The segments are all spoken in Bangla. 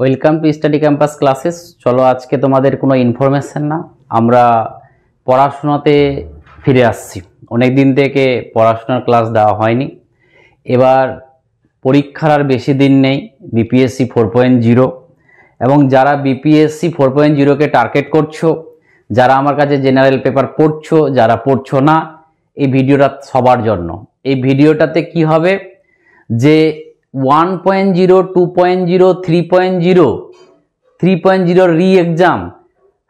Welcome to study campus classes. চলো আজকে তোমাদের কোনো ইনফরমেশন না, আমরা পড়াশোনাতে ফিরে আসছি। অনেক দিন থেকে পড়াশোনার ক্লাস দেওয়া হয়নি। এবার পরীক্ষার আর বেশি দিন নেই, বিপিএসসি 4.0। এবং যারা বিপিএসসি 4.0কে টার্গেট করছো, যারা আমার কাছে জেনারেল পেপার পড়ছো, যারা পড়ছো না, এই ভিডিওটা সবার জন্য। এই ভিডিওটাতে কি হবে যে 1.0, 2.0, 3.0 রি এক্সাম,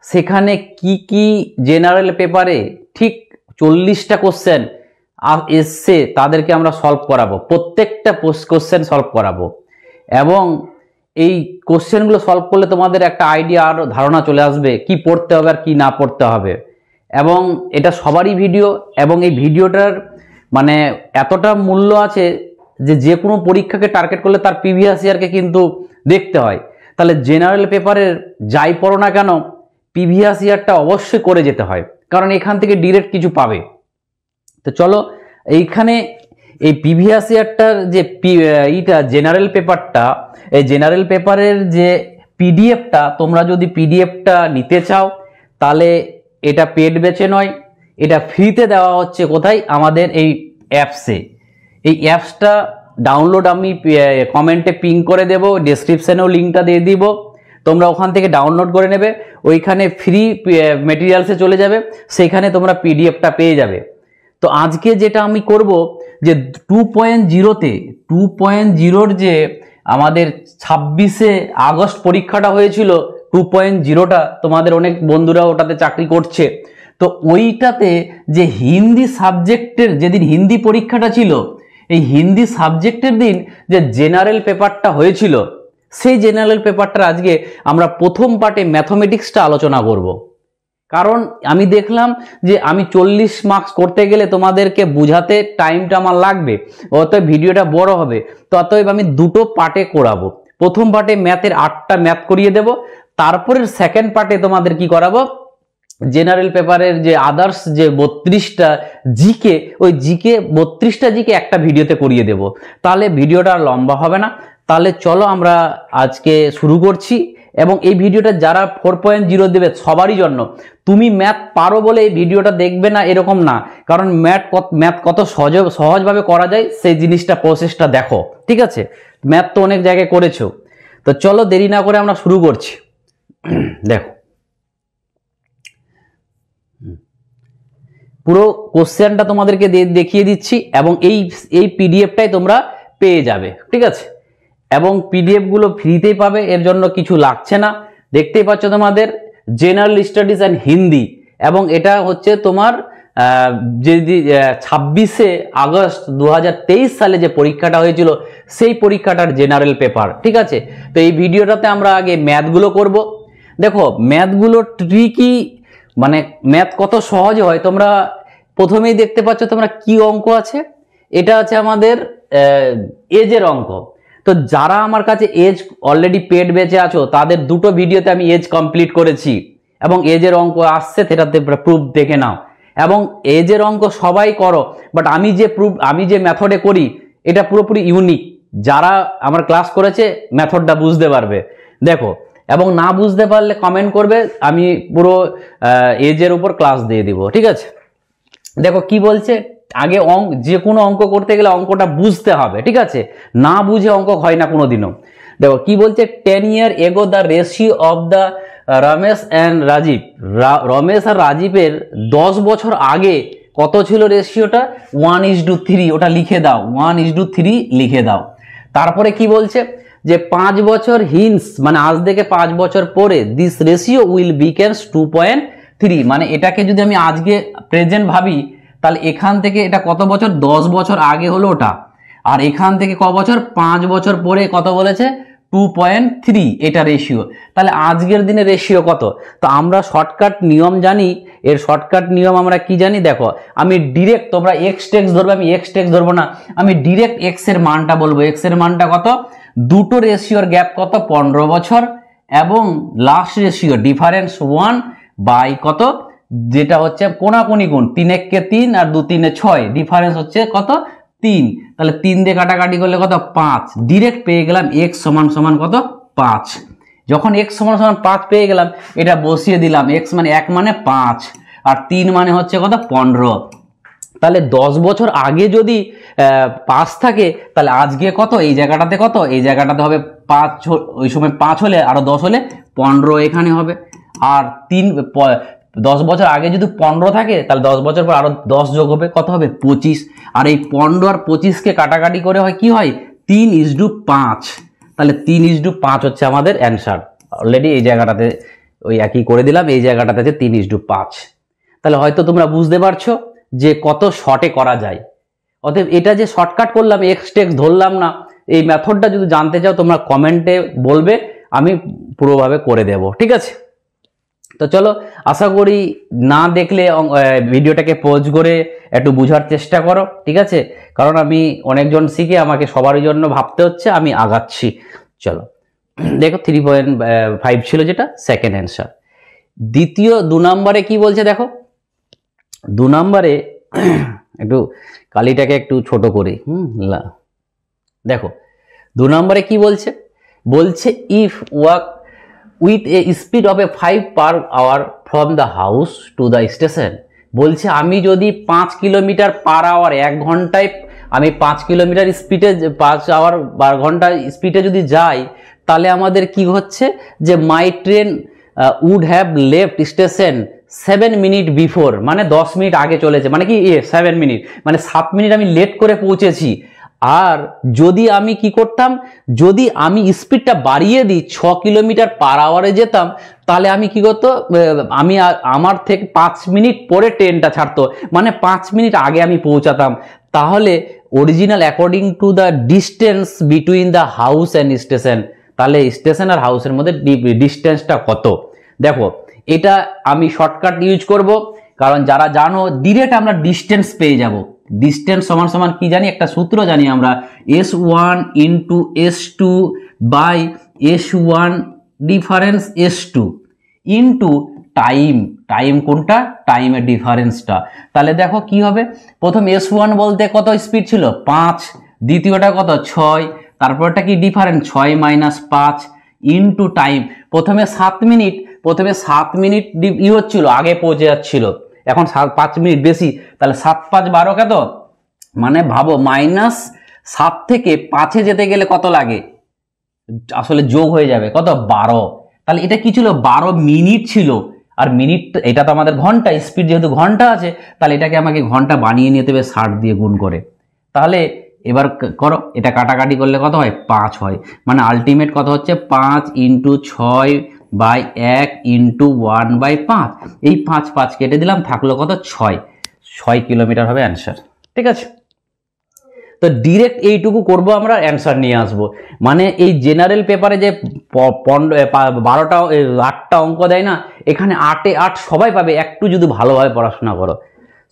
সেখানে কি জেনারেল পেপারে ঠিক 40টা কোশ্চেন এসছে, তাদেরকে আমরা সলভ করাবো। প্রত্যেকটা কোশ্চেন সলভ করাবো এবং এই কোশ্চেনগুলো সলভ করলে তোমাদের একটা আইডিয়া আর ধারণা চলে আসবে কি পড়তে হবে আর কি না পড়তে হবে। এবং এটা সবারই ভিডিও, এবং এই ভিডিওটার মানে এতটা মূল্য আছে যে কোনো পরীক্ষাকে টার্গেট করলে তার প্রিভিয়াস ইয়ারকে কিন্তু দেখতে হয়। তাহলে জেনারেল পেপারের যাই পড়ো না কেন, প্রিভিয়াস ইয়ারটা অবশ্যই করে যেতে হয়, কারণ এখান থেকে ডিরেক্ট কিছু পাবে। তো চলো এইখানে এই প্রিভিয়াস ইয়ারটার যে জেনারেল পেপারটা, এই জেনারেল পেপারের যে পিডিএফটা, তোমরা যদি পিডিএফটা নিতে চাও তাহলে এটা পেড ব্যাচে নয়, এটা ফ্রিতে দেওয়া হচ্ছে। কোথায়? আমাদের এই অ্যাপসে। এই অ্যাপসটা ডাউনলোড আমি কমেন্টে পিন করে দেব, ডেসক্রিপশনেও লিঙ্কটা দিয়ে দিব, তোমরা ওখান থেকে ডাউনলোড করে নেবে। ওইখানে ফ্রি মেটেরিয়ালসে চলে যাবে, সেইখানে তোমরা পিডিএফটা পেয়ে যাবে। তো আজকে যেটা আমি করব যে 2.0তে 2.0র যে আমাদের 26শে আগস্ট পরীক্ষাটা হয়েছিল, 2.0টা তোমাদের অনেক বন্ধুরা ওটাতে চাকরি করছে। তো ওইটাতে যে হিন্দি সাবজেক্টের যেদিন হিন্দি পরীক্ষাটা ছিল, এই হিন্দি সাবজেক্টের দিন যে জেনারেল পেপারটা হয়েছিল, সেই জেনারেল পেপারটার আজকে আমরা প্রথম পার্টে ম্যাথমেটিক্সটা আলোচনা করব। কারণ আমি দেখলাম যে আমি 40 মার্কস করতে গেলে তোমাদেরকে বুঝাতে টাইমটা আমার লাগবে, অতএব ভিডিওটা বড় হবে। তো অতএব আমি দুটো পার্টে করাবো। প্রথম পার্টে ম্যাথের 8টা ম্যাথ করিয়ে দেব, তারপরের সেকেন্ড পার্টে তোমাদের কি করাবো, জেনারেল পেপারের যে আদার্স যে 32টা জিকে, ওই জিকে 32টা জিকে একটা ভিডিওতে করিয়ে দেব। তাহলে ভিডিওটা আর লম্বা হবে না। তাহলে চলো আমরা আজকে শুরু করছি। এবং এই ভিডিওটা যারা 4.0 দেবে সবারই জন্য। তুমি ম্যাথ পারো বলে এই ভিডিওটা দেখবে না এরকম না, কারণ ম্যাথ কত সহজভাবে করা যায় সেই জিনিসটা, প্রসেসটা দেখো, ঠিক আছে? ম্যাথ তো অনেক জায়গায় করেছো। তো চলো দেরি না করে আমরা শুরু করছি। দেখো পুরো কোশ্চেনটা তোমাদেরকে দেখিয়ে দিচ্ছি, এবং এই পিডিএফটাই তোমরা পেয়ে যাবে, ঠিক আছে? এবং পিডিএফ গুলো ফ্রিতেই পাবে, এর জন্য কিছু লাগছে না। দেখতেই পাচ্ছ তোমাদের জেনারেল স্টাডিজ অ্যান্ড হিন্দি, এবং এটা হচ্ছে তোমার যে 26শে আগস্ট 2023 সালে যে পরীক্ষাটা হয়েছিল, সেই পরীক্ষাটার জেনারেল পেপার, ঠিক আছে? তো এই ভিডিওটাতে আমরা আগে ম্যাথগুলো করব। দেখো ম্যাথগুলো ট্রিকি, মানে ম্যাথ কত সহজ হয় তোমরা প্রথমেই দেখতে পাচ্ছ। তোমরা কি অঙ্ক আছে, এটা আছে আমাদের এজের অঙ্ক। তো যারা আমার কাছে এজ অলরেডি পেড বেঁচে আছো, তাদের দুটো ভিডিওতে আমি এজ কমপ্লিট করেছি, এবং এজের অঙ্ক আসছে, সেটাতে প্রুফ দেখে নাও। এবং এজের অঙ্ক সবাই করো, বাট আমি যে মেথডে করি এটা পুরোপুরি ইউনিক। যারা আমার ক্লাস করেছে মেথডটা বুঝতে পারবে। দেখো, এবং না বুঝতে পারলে কমেন্ট করবে, আমি পুরো এজের উপর ক্লাস দিয়ে দিব, ঠিক আছে? দেখো কি বলছে, আগে যে কোনো অঙ্ক করতে গেলে অঙ্কটা বুঝতে হবে, ঠিক আছে? না বুঝে অঙ্ক হয় না কোনোদিনও। দেখো কি বলছে, 10 years ago the ratio of the Ramesh and Rajiv, Ramesh আর রাজীবের 10 বছর আগে কত ছিল রেশিওটা? 1:3। ওটা লিখে দাও, 1:3 লিখে দাও। তারপরে কি বলছে যে 5 বছর হিন্স, মানে আজ থেকে 5 বছর পরে দিস রেশিও উইল বিকেমস 2.3। মানে এটাকে যদি আমি আজকে প্রেজেন্ট ভাবি, তাহলে এখান থেকে এটা কত বছর? 10 বছর আগে হলো ওটা, আর এখান থেকে ক বছর? 5 বছর পরে কত বলেছে? 2.3 এটা রেশিও। তাহলে আজকের দিনে রেশিও কত? তো আমরা শর্টকাট নিয়ম জানি। এর শর্টকাট নিয়ম আমরা কি জানি? দেখো, আমি ডিরেক্ট, তোমরা এক্স টেক্স ধরবে, আমি এক্স টেক্স ধরবো না, আমি ডিরেক্ট এক্স এর মানটা বলবো। এক্স এর মানটা কত? দুটো রেশিওর গ্যাপ কত? 15 বছর, এবং লাস্ট রেশিও ডিফারেন্স 1 বাই কত, যেটা হচ্ছে কোনাকুনি গুণ, 3 1 3 আর 2 3 6, ডিফারেন্স হচ্ছে কত? 3। তাহলে 3 দিয়ে কাটাকাটি করলে কত? 5। ডিরেক্ট পেয়ে গেলাম x সমান সমান কত? 5। যখন x সমান সমান 5 পেয়ে গেলাম, এটা বসিয়ে দিলাম। x মানে 1 মানে 5 আর 3 মানে হচ্ছে কত 15। তাহলে 10 বছর আগে যদি 5 থাকে, তাহলে আজকে কত, এই জায়গাটাতে কত, এই জায়গাটাতে হবে 5, ওই সময় 5 হলে আরো 10 হলে 15 এখানে হবে। আর 10 বছর আগে যদি 15 থাকে, তাহলে 10 বছর পর আরো 10 যোগ হবে, কত হবে 25। আর এই 15 আর 25কে কাটাকাটি করে হয় কি হয় 3:5। তাহলে 3:5 হচ্ছে আমাদের অ্যান্সার। অলরেডি এই জায়গাটাতে ওই একই করে দিলাম, এই জায়গাটাতে আছে 3:5। তাহলে হয়তো তোমরা বুঝতে পারছো যে কত শর্টে করা যায়। অতএব এটা যে শর্টকাট করলাম, এক্স টেক্স ধরলাম না, এই মেথডটা যদি জানতে চাও তোমরা কমেন্টে বলবে, আমি পুরোভাবে করে দেব, ঠিক আছে। তো চলো, আশা করি না দেখলে ভিডিওটাকে পজ করে একটু বোঝার চেষ্টা করো, ঠিক আছে। কারণ আমি অনেকজন শিখে আমাকে সবার জন্য ভাবতে হচ্ছে, আমি আগাচ্ছি। চলো দেখো 3.5 ছিল যেটা সেকেন্ড অ্যান্সার। দ্বিতীয় 2 নম্বরে কি বলছে দেখো। 2 নম্বরে একটু কালিটাকে একটু ছোট করি, দেখো 2 নম্বরে কি বলছে, বলছে if walk with a speed of A 5 per hour from the house to the station. বলছে আমি যদি 5 কিলোমিটার পার আওয়ার, 1 ঘন্টায় আমি 5 কিলোমিটার স্পিডে 5 আওয়ার 12 ঘন্টা স্পিডে যদি যাই, তাহলে আমাদের কি হচ্ছে যে my train would have left station 7 minute before, মানে 10 মিনিট আগে চলেছে, মানে কি 7 মিনিট মানে 7 মিনিট আমি লেট করে পৌঁছেছি। আর যদি আমি কি করতাম, যদি আমি স্পিডটা বাড়িয়ে দিই 6 কিলোমিটার পার আওয়ারে যেতাম, তাহলে আমি কি করতো, আমি আমার থেকে 5 মিনিট পরে ট্রেনটা ছাড়তো, মানে 5 মিনিট আগে আমি পৌঁছাতাম। তাহলে original according to the distance between the house and station, তাহলে স্টেশন আর হাউসের মধ্যে ডিস্টেন্সটা কত। দেখো এটা আমি শর্টকাট ইউজ করব, কারণ যারা জানো ডিরেক্ট আমরা ডিস্টেন্স পেয়ে যাব। ডিস্টেন্স সমান সমান কি জানি, একটা সূত্র জানি আমরা, S1 into S2 by S1 difference S2 into time. Time কোনটা, টাইমের ডিফারেন্সটা। তাহলে দেখো কি হবে, প্রথম S1 বলতে কত স্পিড ছিল 5, দ্বিতীয়টা কত 6, তারপরটা কি ডিফারেন্স 6 মাইনাস 5 ইন্টু টাইম। প্রথমে 7 মিনিট, প্রথমে 7 মিনিট ই হচ্ছিল, আগে পৌঁছে যাচ্ছিল, এখন 5 মিনিট বেশি, তাহলে 7 5 12 কত, মানে ভাবো -7 থেকে 5-এ যেতে গেলে কত লাগে, আসলে যোগ হয়ে যাবে কত 12। তাহলে এটা কি ছিল 12 মিনিট ছিল। আর মিনিট এটা তো আমাদের ঘন্টা, স্পিড যেহেতু ঘন্টা আছে, তাহলে এটাকে আমাকে ঘন্টা বানিয়ে নিতে হবে 60 দিয়ে গুণ করে। তাহলে এবার করো, এটা কাটাকাটি করলে কত হয় 5 হয়, মানে আলটিমেট কত হচ্ছে 5 ইন্টু 6 বাই 1 ইন্টু 1/5। এই 5 5 কেটে দিলাম, থাকলো কত 6 কিলোমিটার হবে অ্যান্সার, ঠিক আছে। তো ডিরেক্ট এইটুকু করব, আমরা অ্যান্সার নিয়ে আসব। মানে এই জেনারেল পেপারে যে 8টা অঙ্ক দেয় না, এখানে 8-এ 8 সবাই পাবে, একটু যদি ভালোভাবে পড়াশোনা করো।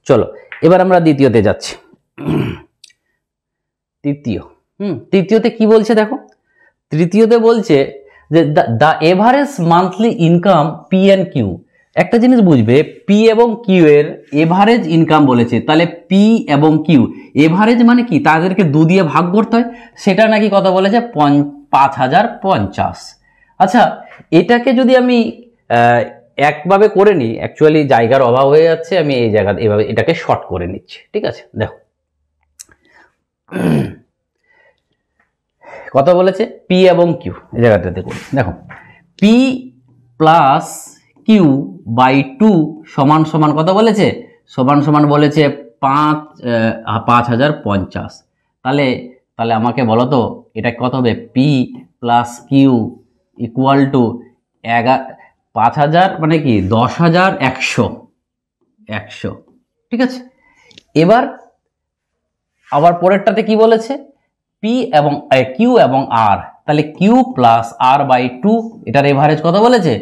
চলো এবার আমরা দ্বিতীয়তে যাচ্ছি। তৃতীয়তে কি বলছে দেখো, তৃতীয়তে বলছে যে the average monthly income P and Q. একটা জিনিস বুঝবে, পি এবং কিউ এর এভারেজ ইনকাম বলেছে, তাহলে পি এবং কিউ এভারেজ মানে কি, তাদেরকে 2 দিয়ে ভাগ করতে হয়, সেটা নাকি কত বলেছে 5050। আচ্ছা এটাকে যদি আমি একভাবে করে নিই, অ্যাকচুয়ালি জায়গার অভাব হয়ে যাচ্ছে, আমি এই জায়গা এভাবে এটাকে শর্ট করে নিচ্ছি, ঠিক আছে। দেখো কত বলেছে, পি এবং কিউ, এই জায়গাটাতে করি। দেখো পি প্লাস কিউ বাই 2 সমান সমান কত বলেছে, সমান সমান বলেছে 5050। তাহলে আমাকে বলো তো এটা কত হবে, P plus Q equal to 5000 মানে কি 10100, ঠিক আছে। এবার আবার পরেরটাতে কি বলেছে, পি এবং কিউ এবং আর, তাহলে কিউ প্লাস আর বাই 2, এটার এভারেজ কত বলেছে,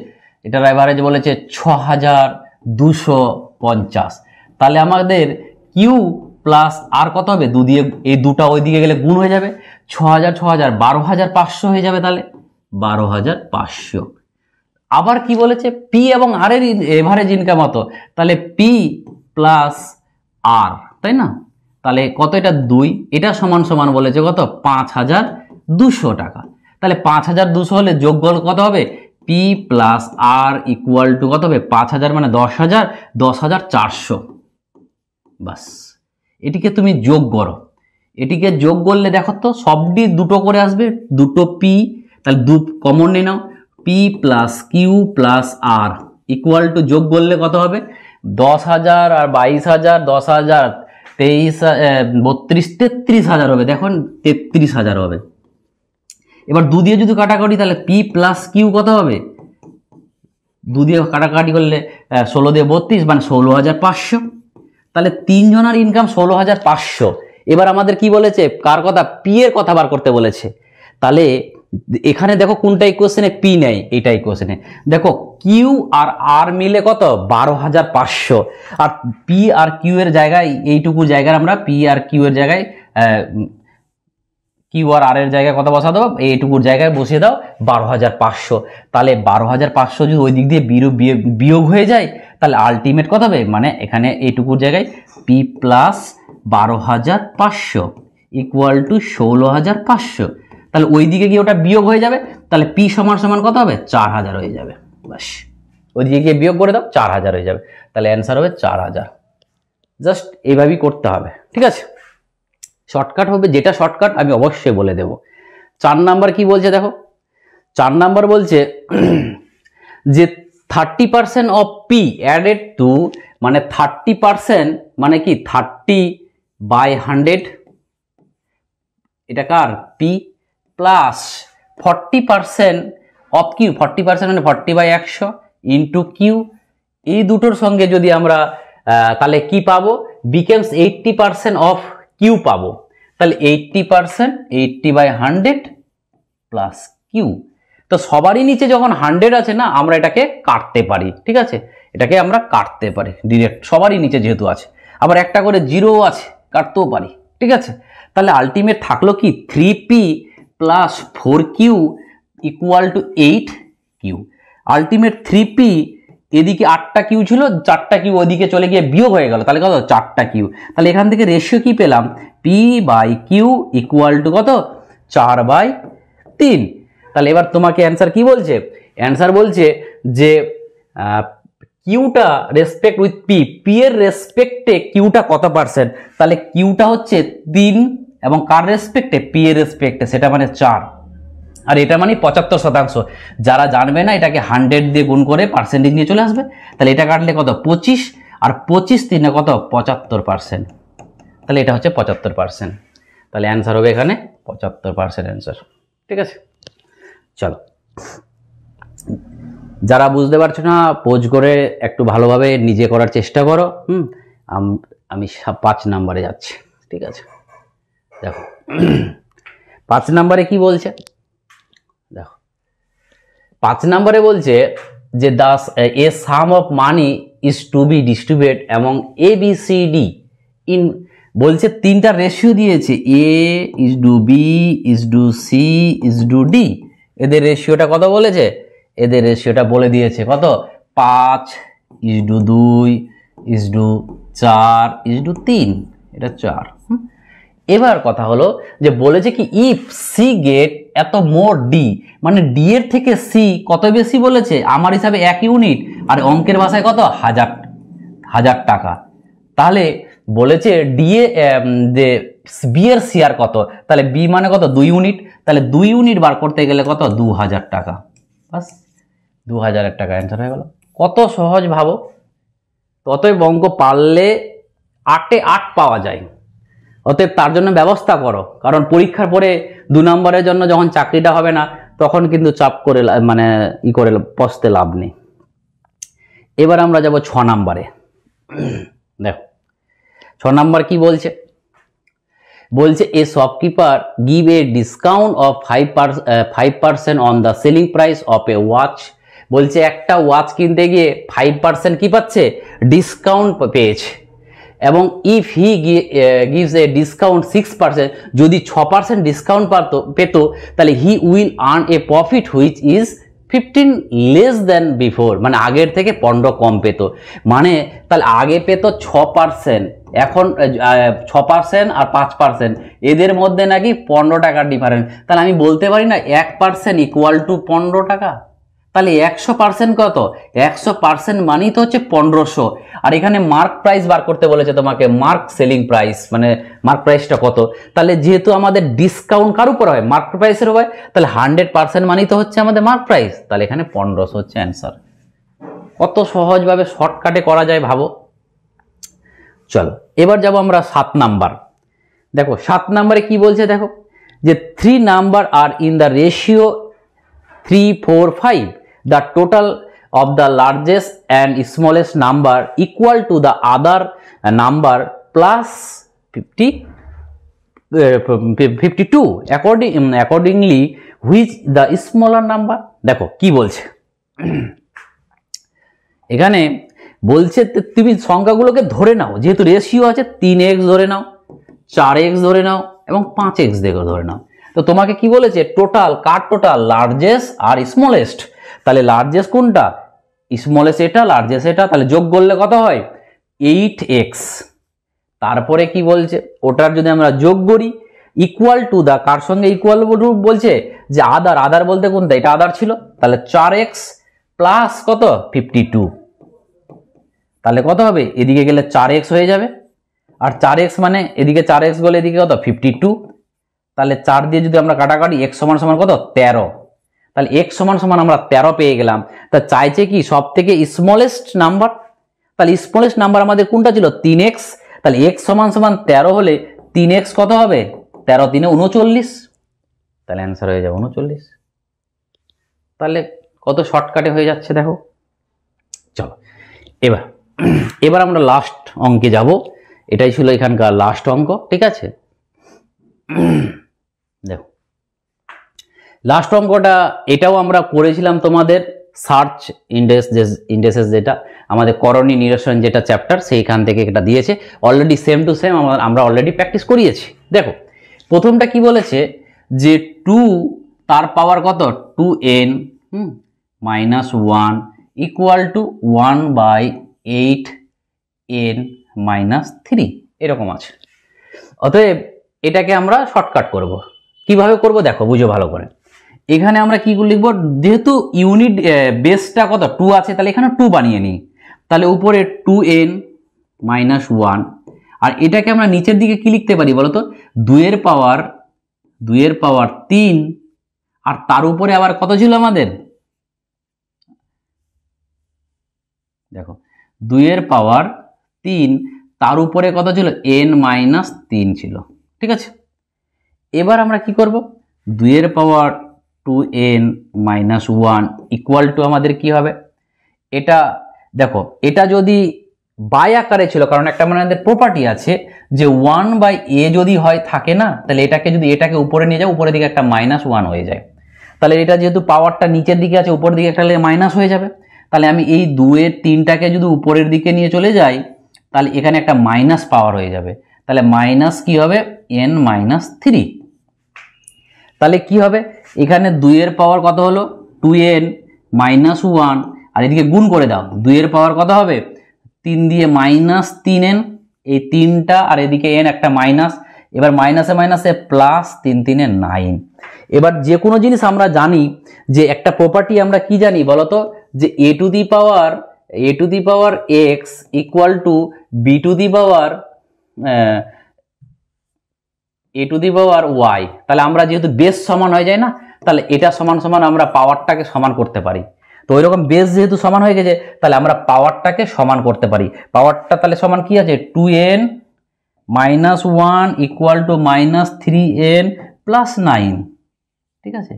এটার এভারেজ বলেছে 6250। তাহলে আমাদের কিউ প্লাস আর কত হবে, 2 দিয়ে এই দুটা ওই দিকে গেলে গুণ হয়ে যাবে, 6000 12500 হয়ে যাবে, তাহলে 12500। আবার কি বলেছে, পি এবং আর এর এভারেজ ইনকাম কত, তাহলে পি প্লাস আর, তাই না, তাহলে কত, এটা 2, এটা সমান সমান বলেছে কত 5200 টাকা। তাহলে 5200 হলে যোগফল কত হবে? P plus R equal to কত হবে? 5000 মানে 10,000, 10,400। বাস, এটিকে তুমি যোগ করো। এটিকে যোগ করলে দেখো তো সবটি দুটো করে আসবে, দুটো পি, তাহলে দু কমন নিয়ে নাও। P plus Q plus R equal to যোগ করলে কত হবে? 10,000 আর 22,000, 10,000, 32, 33,000 হবে। দেখুন 33,000 হবে। এবার দু দিয়ে যদি কাটাকাটি তাহলে পি প্লাস কিউ কত হবে? দু দিয়ে কাটাকাটি করলে 16 দিয়ে 32 মানে 16,500। তাহলে তিনজনের ইনকাম 16,500। এবার আমাদের কি বলেছে? কার কথা? পি এর কথা বার করতে বলেছে। তাহলে এখানে দেখো কোনটা ইকুয়েশনে পি নেই, এইটা ইকুয়েশনে দেখো কিউ আর আর মিলে কত? 12,500। আর পি আর কিউ এর জায়গায় এইটুকু জায়গায় আমরা পি আর কিউ এর জায়গায় কিউ আর এর জায়গায় কত বসা দেবো? এইটুকুর জায়গায় বসিয়ে দাও 12,500। তাহলে 12,500 যদি ওই দিক দিয়ে বিয়োগ হয়ে যায় তাহলে আলটিমেট কত হবে? মানে এখানে এইটুকুর জায়গায় পি প্লাস 12,500 ইকুয়াল টু 16,500। তাহলে ওই দিকে গিয়ে ওটা বিয়োগ হয়ে যাবে, তাহলে পি সমান সমান কত হবে? 4,000 হয়ে যাবে। বাস, ওই দিকে গিয়ে বিয়োগ করে দাও, 4,000 হয়ে যাবে। তাহলে অ্যান্সার হবে 4,000। জাস্ট এইভাবেই করতে হবে, ঠিক আছে? শর্টকাট হবে, যেটা শর্টকাট আমি অবশ্যই বলে দেব। 4 নাম্বার কি বলছে দেখো, 4 নাম্বার বলছে যে 30% অফ পি অ্যাডেড টু, মানে 30% মানে কি 30/100, এটা কার? পি, প্লাস 40% অফ কিউ, 40% মানে 40/100 ইন্টু কিউ। এই দুটোর সঙ্গে যদি আমরা তাহলে কি পাবো? বিকেমস 80% অফ কিউ পাবো। তাহলে 80% 80/100 প্লাস কিউ। তো সবারই নিচে যখন 100 আছে না, আমরা এটাকে কাটতে পারি, ঠিক আছে? এটাকে আমরা কাটতে পারি ডিরেক্ট, সবারই নিচে যেহেতু আছে। আবার একটা করে জিরো আছে, কাটতেও পারি, ঠিক আছে? তাহলে আলটিমেট থাকলো কি? 3p plus 4q equal to 8q। Ultimate 3p, এদিকে 8টা কিউ ছিল, 4টা কিউ ওদিকে চলে গিয়ে বিয়োগ হয়ে গেল, তাহলে কত? 4টা কিউ। তাহলে এখান থেকে রেশিও কি পেলাম? P by Q equal to কত? 4/3। তাহলে এবার তোমাকে অ্যান্সার কি বলছে? অ্যান্সার বলছে যে কিউটা রেসপেক্ট উইথ পি, পি এর রেসপেক্টে কিউটা কত পার্সেন্ট? তাহলে কিউটা হচ্ছে 3, এবং কার রেসপেক্টে? পি এর রেসপেক্টে, সেটা মানে 4। আর এটা মানে 75%। যারা জানবে না এটাকে 100 দিয়ে গুণ করে পার্সেন্টেজ নিয়ে চলে আসবে। তাহলে এটা কাটলে কত? 25, আর 25 3 কত? 75%। তাহলে এটা হচ্ছে 75%। তাহলে অ্যান্সার হবে এখানে 75% অ্যান্সার, ঠিক আছে? চলো, যারা বুঝতে পারছো না পোজ করে একটু ভালোভাবে নিজে করার চেষ্টা করো। আমি 5 নাম্বারে যাচ্ছি, ঠিক আছে? দেখো 5 নাম্বারে কি বলছে দেখো। 5 নাম্বারে বলছে যে a sum of money is to be distributed among A B C D in, বলছে 3টা রেশিও দিয়েছে, A is to B is to C is to D. এদের রেশিওটা কত বলেছে? এদের রেশিওটা বলে দিয়েছে কত? 5:2:4:3, এটা 4। এবার কথা হলো যে বলেছে কি ইফ সি গেট এত মোর ডি, মানে ডি এর থেকে সি কত বেশি বলেছে? আমার হিসাবে 1 ইউনিট, আর অঙ্কের ভাষায় কত? 1000 টাকা। তাহলে বলেছে ডি এ যে বি এর শেয়ার কত? তাহলে বি মানে কত? 2 ইউনিট। তাহলে 2 ইউনিট বার করতে গেলে কত? 2000 টাকা। বাস, 2000 টাকা অ্যান্সার হয়ে গেল। কত সহজ ভাবো। অতএব অঙ্ক পারলে 8-এ 8 পাওয়া যায়। অতএব তার জন্য ব্যবস্থা করো, কারণ পরীক্ষার পরে 2 নম্বরের জন্য যখন চাকরিটা হবে না তখন কিন্তু চাপ করে মানে করে পস্তে লাভ নেই। এবার আমরা যাব 6 নম্বরে। দেখো 6 নম্বর কি বলছে? বলছে এ shopkeeper give a discount of 5% on the selling price of A watch. বলছে একটা ওয়াচ কিনতে গিয়ে 5% কি পাচ্ছে? ডিসকাউন্ট পেয়েছে। এবং if he gives a discount 6%, যদি 6% ডিসকাউন্ট পেত তাহলে he will earn A profit which is 15 less than before, মানে আগের থেকে 15 কম পেত। মানে তাহলে আগে পেত 6%, এখন 6% আর 5%, এদের মধ্যে নাকি 15 টাকার ডিফারেন্স। তাহলে আমি বলতে পারি না 1% ইকুয়াল টু 15 টাকা। তাহলে 100% কত? 100% মানেই তো হচ্ছে 1500। আর এখানে মার্ক প্রাইস বার করতে বলেছে তোমাকে, মার্ক সেলিং প্রাইস, মানে মার্ক প্রাইসটা কত। তাহলে যেহেতু আমাদের ডিসকাউন্ট কার উপর হয়? মার্ক প্রাইসের হয়। তাহলে 100% মানেই তো হচ্ছে আমাদের মার্ক প্রাইস। তাহলে এখানে 1500 হচ্ছে অ্যান্সার। কত সহজভাবে শর্টকাটে করা যায় ভাবো। চলো এবার যাব আমরা 7 নাম্বার। দেখো 7 নাম্বারে কি বলছে দেখো, যে 3 নাম্বার আর in the ratio 3, 4, 5, the total of the largest and smallest number equal to the other number plus 52 accordingly which the smaller number। দেখো কি বলছে এখানে, বলছে তুমি সংখ্যাগুলোকে ধরে নাও, যেহেতু রেশিও আছে 3x ধরে নাও, 4x ধরে নাও এবং 5x ধরে নাও। তো তোমাকে কি বলেছে? টোটাল, কার টোটাল? লার্জেস্ট আর স্মলেস্ট। তাহলে লার্জেস্ট কোনটা? স্মলেস্ট এটা, লার্জেস্ট এটা। তাহলে যোগ করলে কত হয়? 8x। তারপরে কি বলছে? ওটার যদি আমরা যোগ করি ইকুয়াল টু দা, কার সঙ্গে ইকুয়াল রূপ বলছে? যে আদার। আদার বলতে কোনটা? এটা আদার ছিল। তাহলে 4x প্লাস কত? 52। তাহলে কত হবে? এদিকে গেলে 4x হয়ে যাবে, আর 4x মানে এদিকে 4x গেলে এদিকে কত? 52। তাহলে 4 দিয়ে যদি আমরা কাটাকাটি, x সমান সমান কত? 13। তাহলে x সমান সমান আমরা 13 পেয়ে গেলাম। তা চাইছে কি? সব থেকে স্মলেস্ট নাম্বার। তাহলে স্মলেস্ট নাম্বার আমাদের কোনটা ছিল? 3x। তাহলে x সমান সমান 13 হলে 3x কত হবে? 13 3 39। তাহলে অ্যান্সার হয়ে যাবে 39। তাহলে কত শর্টকাটে হয়ে যাচ্ছে দেখো। চলো এবার আমরা লাস্ট অঙ্কে যাব। এটাই ছিল এখানকার লাস্ট অঙ্ক, ঠিক আছে। দেখো লাস্ট অঙ্কটা, এটাও আমরা করেছিলাম তোমাদের সার্চ ইন্ডেক্সেস, যেটা আমাদের করণীয় নিরসন যেটা চ্যাপ্টার, সেইখান থেকে এটা দিয়েছে অলরেডি, সেম টু সেম আমরা অলরেডি প্র্যাকটিস করিয়েছি। দেখো প্রথমটা কি বলেছে, যে 2 তার পাওয়ার কত? 2n -1 ইকুয়াল টু 1/8n - 3, এরকম আছে। অতএব এটাকে আমরা শর্টকাট করব। কিভাবে করব দেখো, বুঝো ভালো করে। এখানে আমরা কি লিখব? যেহেতু ইউনিট বেসটা কত? 2 আছে, তাহলে এখানে 2 বানিয়ে নিই। তাহলে উপরে 2n - 1, আর এটাকে আমরা নিচের দিকে কি লিখতে পারি বলতো? 2 এর পাওয়ার 3, আর তার উপরে আবার কত ছিল আমাদের? দেখো 2 এর পাওয়ার 3, তার উপরে কত ছিল? n - 3 ছিল, ঠিক আছে। এবার আমরা কি করব? 2 এর পাওয়ার 2n - 1 ইকুয়াল টু আমাদের কি হবে? এটা দেখো, এটা যদি বাই আকারে ছিল, কারণ একটা আমাদের প্রপার্টি আছে যে 1/a যদি হয় থাকে না, তাহলে এটাকে যদি এটাকে উপরে নিয়ে যাও, উপরের দিকে একটা -1 হয়ে যায়। তাহলে এটা যেহেতু পাওয়ারটা নিচের দিকে আছে, উপরের দিকে একটা মাইনাস হয়ে যাবে। তাহলে আমি এই 2 এর 3টাকে যদি উপরের দিকে নিয়ে চলে যাই, তাহলে এখানে একটা মাইনাস পাওয়ার হয়ে যাবে। তাহলে মাইনাস কি হবে? n - 3। তাহলে কি হবে? এখানে 2 এর পাওয়ার কত হলো? 2n - 1, আর এদিকে গুণ করে দাও। 2 এর পাওয়ার কত হবে? 3 দিয়ে -3n, এই 3টা আর এদিকে n একটা মাইনাস। এবার মাইনাসে মাইনাসে প্লাস, 3 3 9। এবার যে কোনো জিনিস আমরা জানি যে একটা প্রপার্টি আমরা কি জানি বলতো, যে a to the power x equal to b to the power y। তাহলে আমরা যেহেতু বেস সমান হয়ে যায় না, তাহলে এটা সমান সমান আমরা পাওয়ারটাকে সমান করতে পারি। তো ওইরকম বেস যেহেতু সমান হয়ে গেছে, তাহলে আমরা পাওয়ারটাকে সমান করতে পারি। পাওয়ারটা তাহলে সমান কি আছে? 2n - 1 ইকুয়াল টু -3n + 9, ঠিক আছে।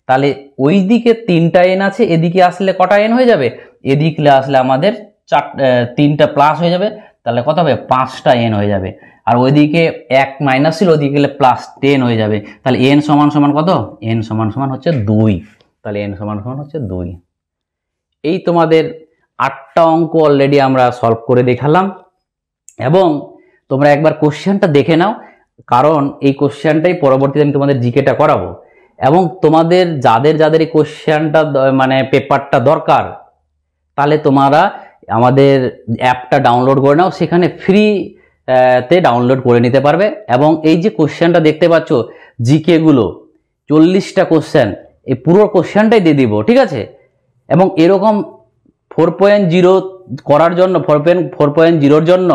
তাহলে ওই দিকে 3টা n আছে, এদিকে আসলে কটা n হয়ে যাবে? এদিকে আসলে আমাদের 3টা প্লাস হয়ে যাবে। তাহলে কত হবে? 5টা n হয়ে যাবে। আর ওইদিকে 1 মাইনাস ছিল, ওইদিকে গেলে +10 হয়ে যাবে। তাহলে n সমান সমান কত? n সমান সমান হচ্ছে 2। তাহলে n সমান সমান হচ্ছে 2। এই তোমাদের 8টা অঙ্ক অলরেডি আমরা সলভ করে দেখালাম, এবং তোমরা একবার কোশ্চেনটা দেখে নাও, কারণ এই কোশ্চেনটাই পরবর্তীতে আমি তোমাদের জিকেটা করাবো। এবং তোমাদের যাদের এই কোশ্চেনটা মানে পেপারটা দরকার, তাহলে তোমরা আমাদের অ্যাপটা ডাউনলোড করে নাও। সেখানে ফ্রি তে ডাউনলোড করে নিতে পারবে। এবং এই যে কোশ্চেনটা দেখতে পাচ্ছ জিকে গুলো 40টা কোশ্চেন, এই পুরো কোশ্চেনটাই দিয়ে দিব, ঠিক আছে। এবং এরকম 4.0 করার জন্য 4.0 জন্য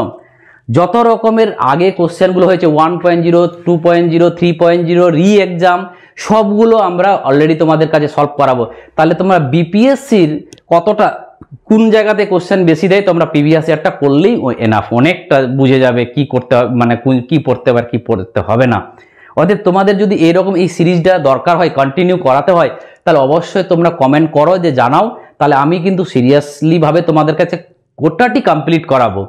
যত রকমের আগে কোশ্চেনগুলো হয়েছে 1.0, 2.0, 3.0 রি এক্সাম সবগুলো আমরা অলরেডি তোমাদের কাছে সলভ করাবো। তাহলে তোমরা বিপিএসসির কতটা কোন জায়গাতে কোশ্চেন বেশি দেয় তোমরা প্রিভিয়াস ইয়ারটা করলেই এনাফ, অনেকটা বুঝে যাবে কি করতে হবে, মানে কি পড়তে হবে আর কি পড়তে হবে না। অতএব তোমাদের যদি এরকম এই সিরিজটা দরকার হয়, কন্টিনিউ করাতে হয়, তাহলে অবশ্যই তোমরা কমেন্ট করো, যে জানাও, তাহলে আমি কিন্তু সিরিয়াসলি ভাবে তোমাদের কাছে গোটাটি কমপ্লিট করাবো,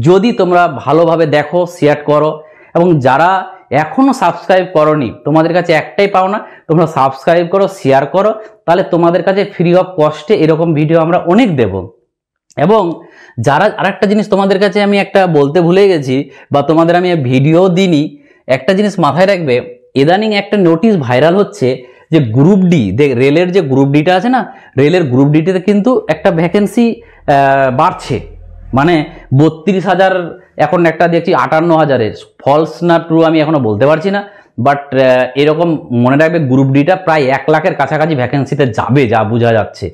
যদি তোমরা ভালোভাবে দেখো, শেয়ার করো। এবং যারা এখনো সাবস্ক্রাইব করোনি, তোমাদের কাছে একটাই পাওনা, তোমরা সাবস্ক্রাইব করো, শেয়ার করো, তাহলে তোমাদের কাছে ফ্রি অফ কস্টে এরকম ভিডিও আমরা অনেক দেব। এবং যারা আরেকটা জিনিস তোমাদের কাছে আমি একটা বলতে ভুলে গেছি, বা তোমাদের আমি ভিডিও দিইনি, একটা জিনিস মাথায় রাখবে, ইদানিং একটা নোটিশ ভাইরাল হচ্ছে যে গ্রুপ ডি, রেলের যে গ্রুপ ডিটা আছে না, রেলের গ্রুপ ডিতে কিন্তু একটা ভ্যাকেন্সি বাড়ছে, মানে 32,000 এখন একটা দেখছি 58,000-এর, ফলস না ট্রু আমি এখনো বলতে পারছি না, বাট এরকম মনে রাখবে গ্রুপ ডিটা প্রায় 1 লাখের কাছাকাছি ভ্যাকেন্সিতে যাবে, যা বোঝা যাচ্ছে।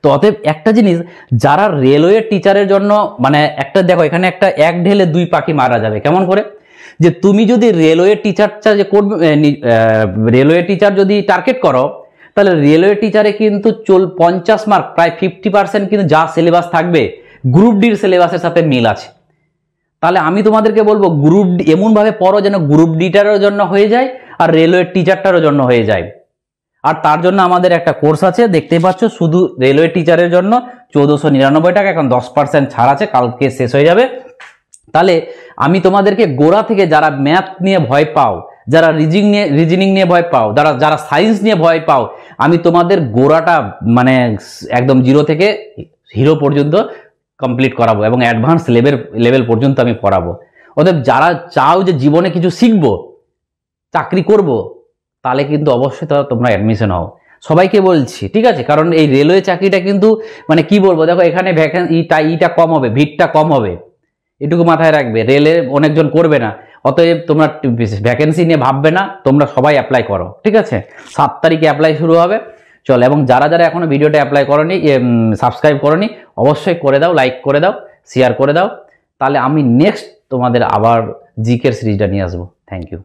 তো অতএব একটা জিনিস, যারা রেলওয়ে টিচারের জন্য, মানে একটা দেখো এখানে একটা এক ঢেলে 2 পাখি মারা যাবে, কেমন করে, যে তুমি যদি রেলওয়ে টিচারটা যে করবে, রেলওয়ে টিচার যদি টার্গেট করো, তাহলে রেলওয়ে টিচারে কিন্তু 50 মার্ক, প্রায় 50% কিন্তু যা সিলেবাস থাকবে গ্রুপ ডির সিলেবাসের সাথে মিল আছে। তাহলে আমি তোমাদেরকে বলবো গ্রুপ ডি এমনভাবে পড়ো যেন গ্রুপ ডিটারের জন্য হয়ে যায় আর রেলওয়ে টিচারটারও জন্য হয়ে যায়। আর তার জন্য আমাদের একটা কোর্স আছে, দেখতেই পাচ্ছ, শুধু রেলওয়ে টিচারের জন্য 1499 টাকা, এখন 10% ছাড় আছে, কালকে শেষ হয়ে যাবে। তাহলে আমি তোমাদেরকে গোড়া থেকে, যারা ম্যাথ নিয়ে ভয় পাও, যারা রিজনিং নিয়ে ভয় পাও, যারা সায়েন্স নিয়ে ভয় পাও, আমি তোমাদের গোড়াটা মানে একদম 0 থেকে হিরো পর্যন্ত কমপ্লিট করাবো, এবং অ্যাডভান্স লেভেল পর্যন্ত আমি পড়াবো। অতএব যারা চাও যে জীবনে কিছু শিখবো, চাকরি করব, তাহলে কিন্তু অবশ্যই তোমরা অ্যাডমিশন হও, সবাইকে বলছি, ঠিক আছে। কারণ এই রেলওয়ে চাকরিটা কিন্তু মানে কি বলবো, দেখো এখানে ভ্যাকেন্সিটা কম হবে, ভিড়টা কম হবে, এটুকু মাথায় রাখবে, রেলে অনেকজন করবে না। অতএব তোমরা ভ্যাকেন্সি নিয়ে ভাববে না, তোমরা সবাই অ্যাপ্লাই করো, ঠিক আছে। 7 তারিখে অ্যাপ্লাই শুরু হবে, চল। এবং যারা যারা এখনো ভিডিওটা অ্যাপ্লাই করনি, সাবস্ক্রাইব করনি, অবশ্যই করে দাও, লাইক করে দাও, শেয়ার করে দাও, তাহলে আমি নেক্সট তোমাদের আবার জিকের সিরিজটা নিয়ে আসবো। Thank you.